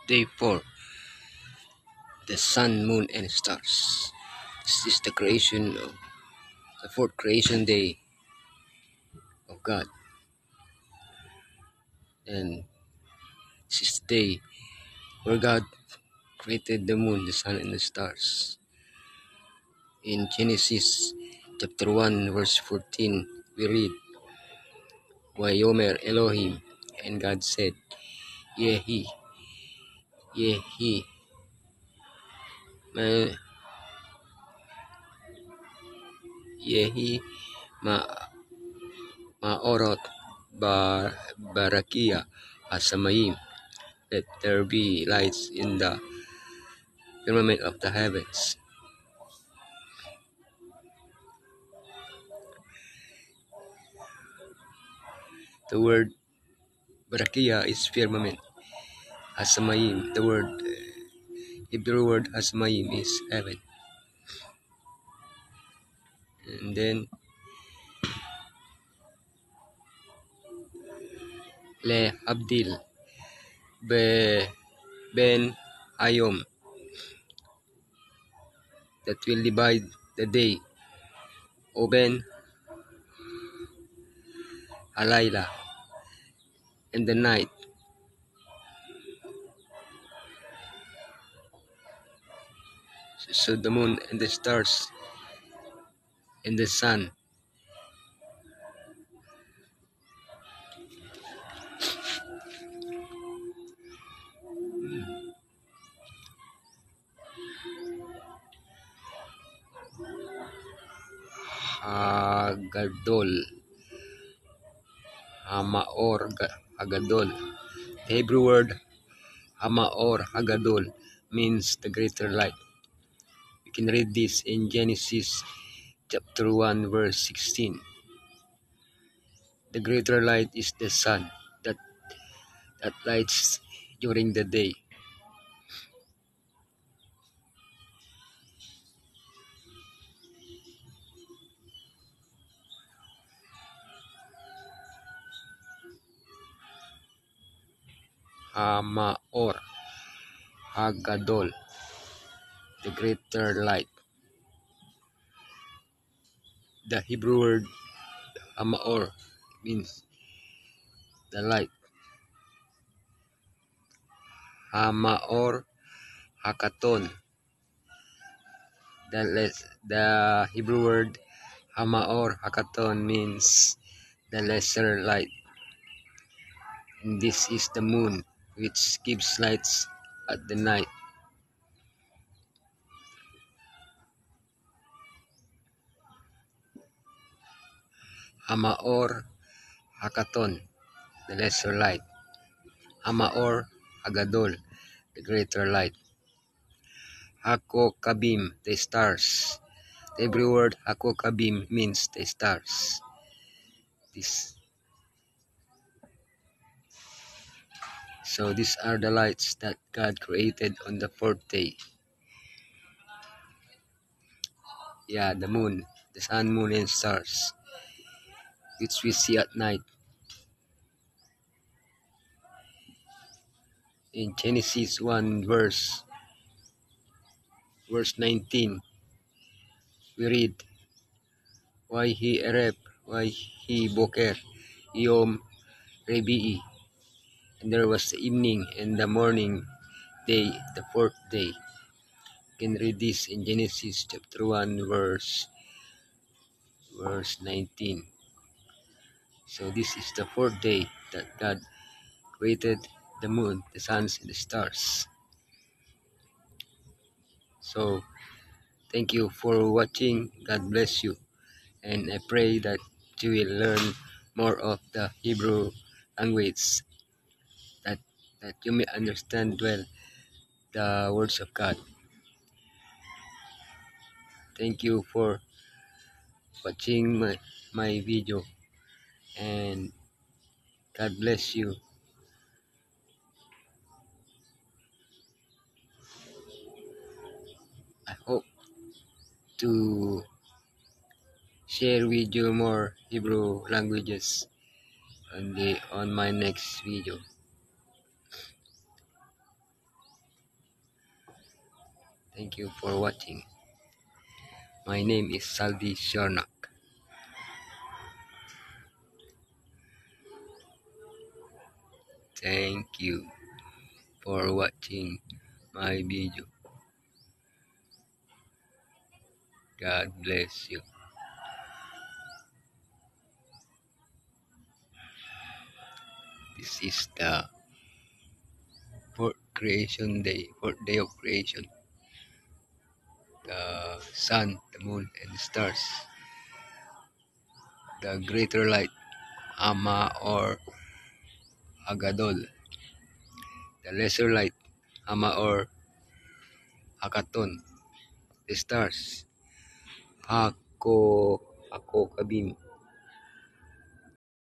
Day 4. The sun, moon, and stars. This is the creation of the fourth creation day of God. And this is the day where God created the moon, the sun, and the stars. In Genesis chapter 1, verse 14, we read, Wayomer Elohim, and God said, Yehi, Yehi, ma, Yehi, ma, Maorot, Barakia, Asamayim. Let there be lights in the firmament of the heavens. The word Barakia is firmament. Hasamayim, the Hebrew word Hasamayim is heaven. And then Le Abdil, Ben Ayom, that will divide the day. Oben Alayla, and the night. So the moon and the stars and the sun. Hagadol, Hamaor Hagadol. The Hebrew word Hamaor Hagadol means the greater light. You can read this in Genesis chapter 1 verse 16. The greater light is the sun that lights during the day. Hamaor Hagadol, the greater light. The Hebrew word Hamaor means the light. Hamaor Hakaton. The Hebrew word Hamaor Hakaton means the lesser light. And this is the moon, which gives lights at the night. Hamaor Hakaton, the lesser light. Hamaor Hagadol, the greater light. Hakokabim, the stars. The Hebrew word Hakokabim means the stars. So these are the lights that God created on the fourth day. Yeah, the moon, the sun, moon, and stars, which we see at night. In Genesis 1 verse 19, we read, Why he boker, Yom Rebi'i. And there was the evening and the morning day, the fourth day. You can read this in Genesis chapter 1 verse 19. So this is the fourth day that God created the moon, the suns, and the stars. So thank you for watching. God bless you. And I pray that you will learn more of the Hebrew language, that you may understand well the words of God. Thank you for watching my video, and God bless you. I hope to share with you more Hebrew languages on my next video. Thank you for watching. My name is Salvi Sharnak. Thank you for watching my video. God bless you. This is the fourth day of creation. The sun, the moon, and the stars. The greater light, Ama or Agadol. The lesser light, Ama or Hakaton. The stars, Ako Kabim.